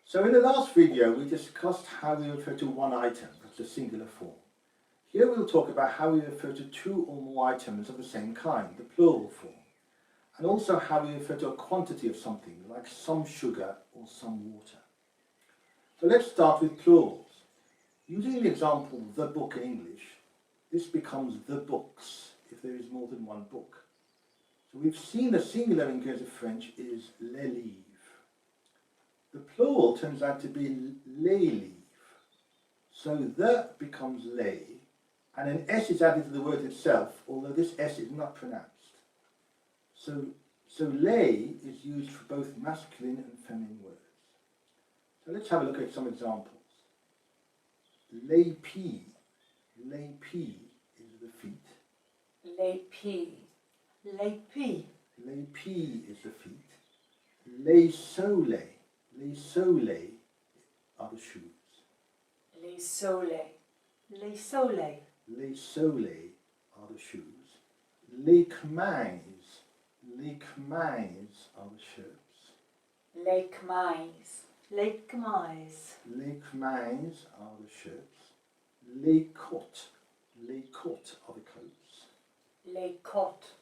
So in the last video we discussed how we refer to one item, that's the singular form. Here we'll talk about how we refer to two or more items of the same kind, the plural form. And also how we refer to a quantity of something, like some sugar or some water. So let's start with plurals. Using the example the book in English, this becomes the books if there is more than one book. So we've seen the singular in Guernsey French is les livres. The plural turns out to be les livres. So the becomes les, and an S is added to the word itself, although this S is not pronounced. So les is used for both masculine and feminine words. So let's have a look at some examples. Les pieds is the feet. Les pieds. Les pieds. Les pieds is the feet. Les soleils are the shoes. Les soleils. Les soleils. Les soleils are the shoes. Les chemises are the shirts. Les chemises. Les chemises. Les chemises are the shirts. Les cottes are the coats. Les cottes.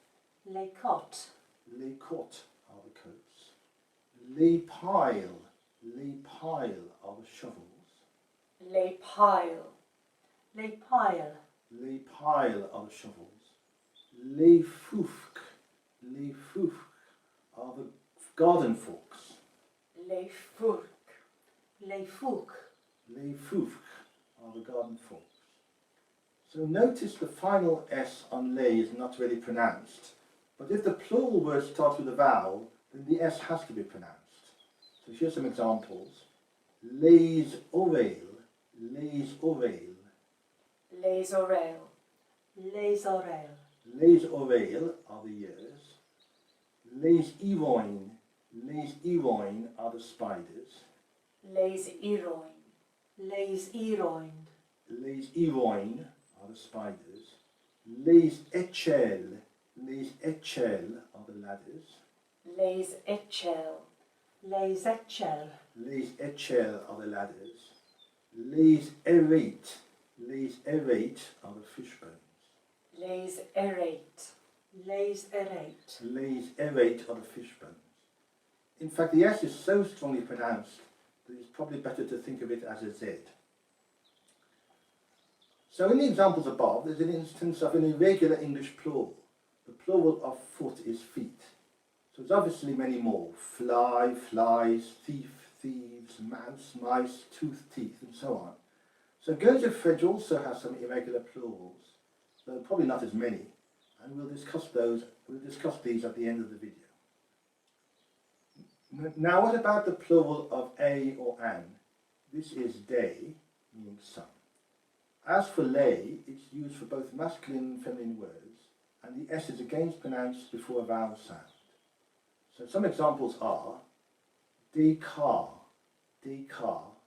Les cottes. Les cottes are the coats. Les piles are the shovels. Les piles. Les piles. Les piles are the shovels. Les foufques are the garden forks. Les fourques. Les fouques. Les foufques are the garden forks. So notice the final S on les is not really pronounced, but if the plural word starts with a vowel, then the S has to be pronounced. So here's some examples. Les oreilles. Les oreilles. Les oreilles. Les oreilles are the ears. Les iroines are the spiders. Les iroines. Les iroines. Les iroines are the spiders. Les échelles are the ladders. Les échelles. Les échelles. Les échelles are the ladders. Les érettes are the fish bones. Les érettes. Les érettes. Les érettes are the fish bones. In fact, the S is so strongly pronounced that it's probably better to think of it as a Z. So in the examples above, there's an instance of an irregular English plural. The plural of foot is feet. So there's obviously many more. Fly, flies, thief, thieves, mouse, mice, tooth, teeth, and so on. So Guernsey French also has some irregular plurals, though probably not as many, and we'll discuss these at the end of the video. Now what about the plural of a or an? This is they, meaning some. As for les, it's used for both masculine and feminine words, and the S is again pronounced before a vowel sound. So some examples are des cars,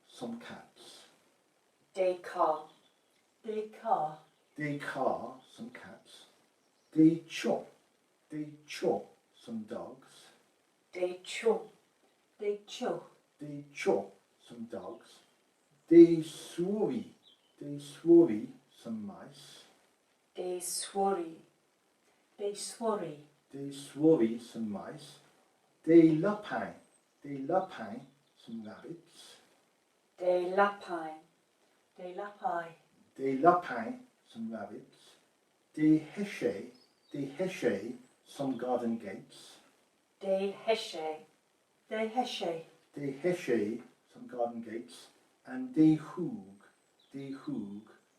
some cats. Des cars. Des cars. Des cars, some cats. Des chats, some dogs. Des chats. Des chats. Des chats, some dogs. Des souris, some mice. Des souris. Des souris. Des souris, some mice. Des lapins, some rabbits. Des lapins. Des lapins. Des lapins, some rabbits. Des hechets, some garden gates. Des hechets. Des hechets. Des hechets, some garden gates. And des hoog,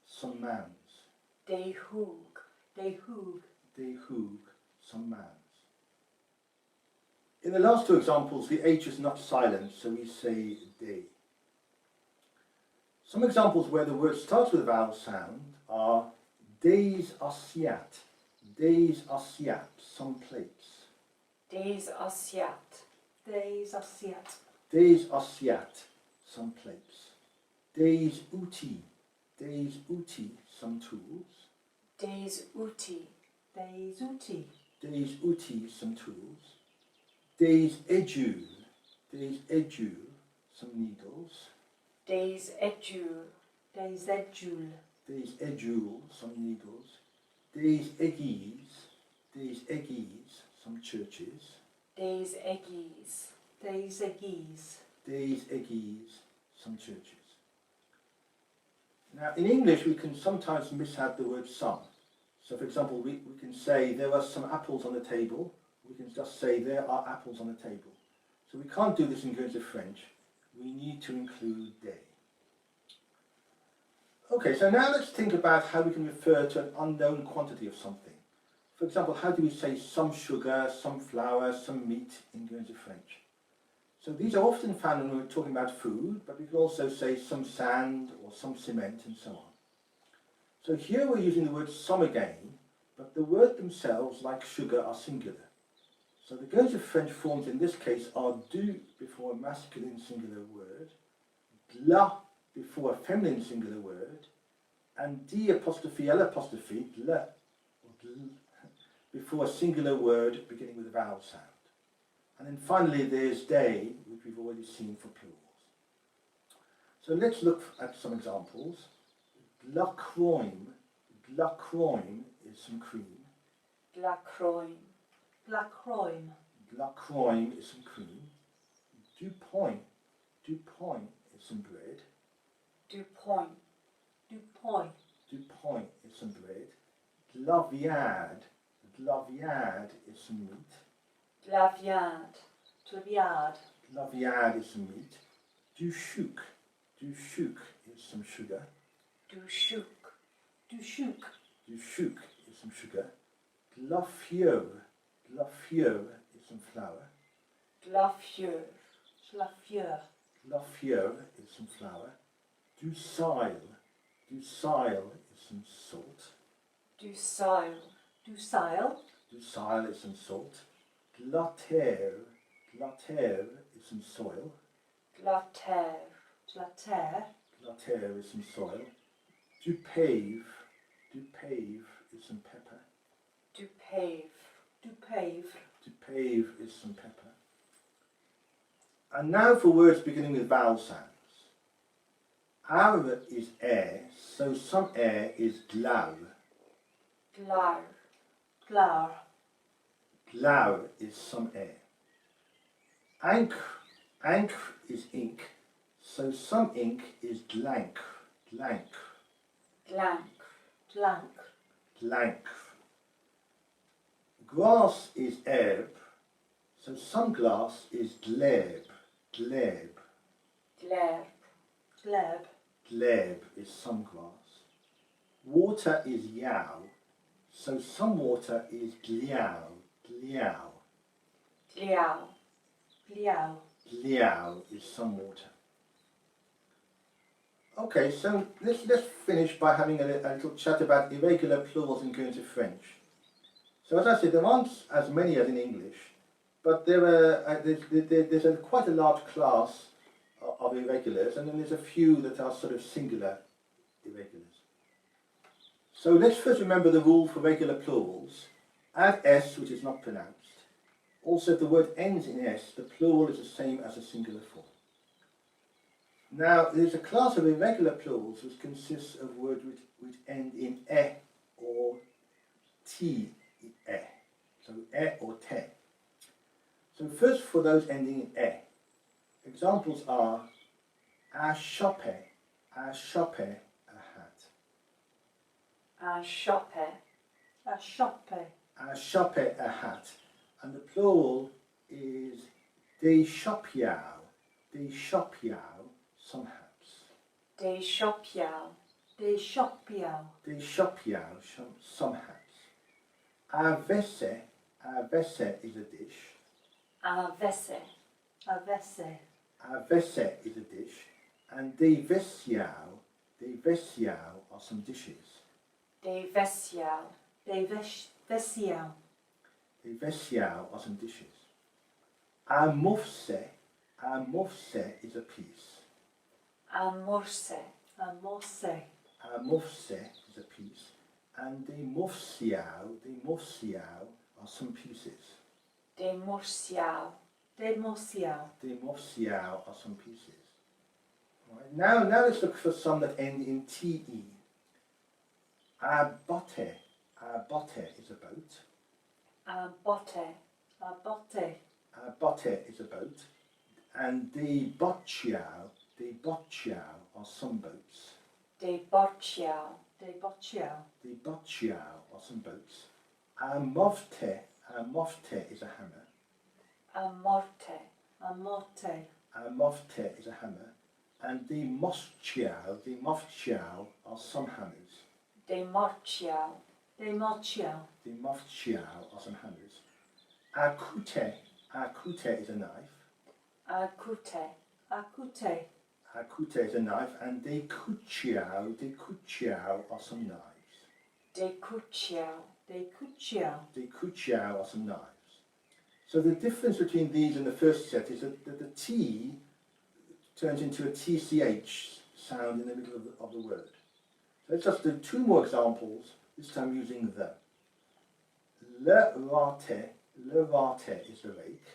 some mounds. Des hoog. Des hoog. Des hoog, some mounds. In the last two examples, the H is not silent, so we say des. Some examples where the word starts with a vowel sound are des assiettes, some plates. Des assiettes. Des assiettes. Des assiettes, some plates. Des outils, some tools. Des outils. Des outils. Des outils, some tools. Des édules, some needles. Des edul. Des edul. Des edul, some needles. Des eggies, some churches. Des eggies. Des eggies. Des eggies, some churches. Now, in English, we can sometimes miss out the word some. So, for example, we can say there are some apples on the table. We can just say there are apples on the table. So we can't do this in Guernsey French. We need to include they. Okay, so now let's think about how we can refer to an unknown quantity of something. For example, how do we say some sugar, some flour, some meat in Guernsey French? So these are often found when we're talking about food, but we can also say some sand or some cement and so on. So here we're using the word some again, but the word themselves, like sugar, are singular. So the Guernsey French forms in this case are du before a masculine singular word, gla before a feminine singular word, and d apostrophe l apostrophe, le, or gl, before a singular word beginning with a vowel sound. And then finally there's they, which we've already seen for plurals. So let's look at some examples. Glacroim is some cream. Glacroim. Glacroim. Glacroim is some cream. Dupoint is some bread. Dupoint. Dupoint. Dupoint is some bread. Glaviade is some meat. Glaviade. Claviard. Glaviade is some meat. Duchouk is some sugar. Duchouk. Duchouk. Duchouk is some sugar. Glafieur is some flour. Glafieur. Schlafieur. Glafieur is some flour. Ducile is some salt. Ducile. Ducile. Ducile is some salt. Glater is some soil. Glater. Glater. Glater is some soil. Dupave is some pepper. Dupave. Dupave. Dupave is some pepper. And now for words beginning with vowel sounds. Our is air, so some air is glau. Glar. Glar. Glau is some air. Ankh is ink, so some ink is glank. Glank. Glank. Grass is herb, so some glass is gleb. Glerb. Gleb. Is some grass. Water is yao, so some water is gliao. Gliao. Gliao. Gliao is some water. Okay, so let's finish by having a little chat about irregular plurals in Guernsey French. So as I said, there aren't as many as in English, but there's quite a large class of irregulars, and then there's a few that are sort of singular irregulars. So let's first remember the rule for regular plurals. Add s, which is not pronounced. Also, if the word ends in s, the plural is the same as a singular form. Now, there's a class of irregular plurals which consists of words which end in e or t, so e or te. So first for those ending in e, examples are a chope a hat. Un chope. A chope. A chope a hat. And the plural is des chopiao, some hats. Des chopiao. Des chopiao. Des chopiao, some hats. A vesse is a dish. Un vesse. A vesse. A vesse is a dish. And des vessiao are some dishes. Des vessiao. Des vessiao. Des vessiao are some dishes. A morse is a piece. Un morse. A morse. A morse is a piece. And des morsiao are some pieces. Des morsiao. Des morsiao. Des morsiao are some pieces. Right. Now let's look for some that end in te. A botte is a boat. botte, A botte. A botte is a boat. And the bocciao are some boats. de bocciao, De bocciao. The bocciao are some boats. A mofte is a hammer. a morte, A morte. A mofte is a hammer. And the mofciao are some hammers. de morciao, De morciao. The mofciao are some hammers. A cute is a knife. a cute, A cute. A cute is a knife. And the cucciao are some knives. de cucciao, De cucciao. The cucciao are some knives. So the difference between these and the first set is that the T turns into a TCH sound in the middle of the word. So let's just do two more examples, this time using the. Le rate is the rake.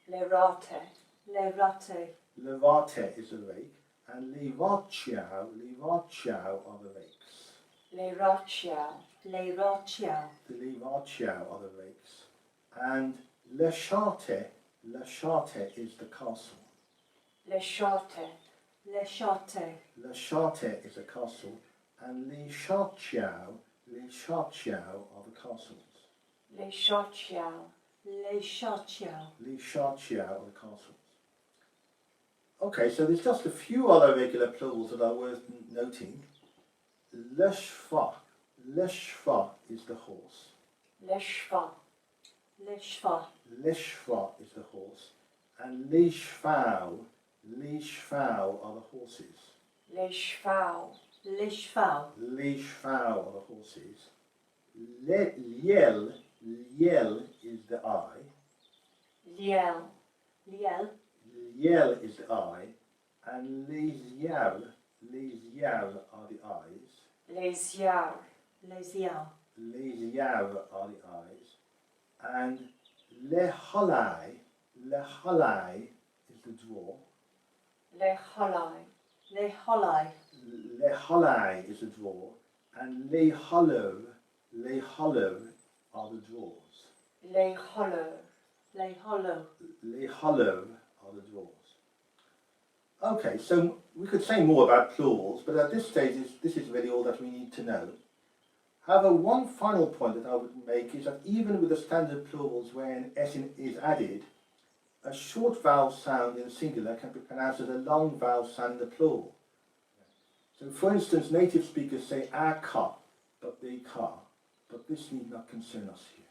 lerate, Lerate. Le rate is the rake. And li racciao are the rakes. lerociao, Le rocciao. The li racciao are the rakes. And le charte is the castle. lesciate, Le chate. Le charte is a castle, and li charciao are the castles. lesciociao, Le chociao. Li charciao are the castles. Okay, so there's just a few other regular plurals that are worth noting. Le cheval is the horse. le cheval, Le cheval. Le cheval is the horse, and les chevaux are the horses. les chevaux, Le cheval. Les chevaux are the horses. Liel is the eye. liel, Liel. Liel is the eye, and les yeux are the eyes. les yeux, Les yeux. Les yeux are the eyes, and le halai is the drawer. les holai, Le holai. Le halai is the drawer, and les hollow are the drawers. les hollow, Le hollow. Les hollow are the drawers. Okay, so we could say more about plurals, but at this stage this is really all that we need to know. However, one final point that I would make is that even with the standard plurals where an S is added, a short vowel sound in singular can be pronounced as a long vowel sound in the plural. So for instance, native speakers say a car, but they car, but this need not concern us here.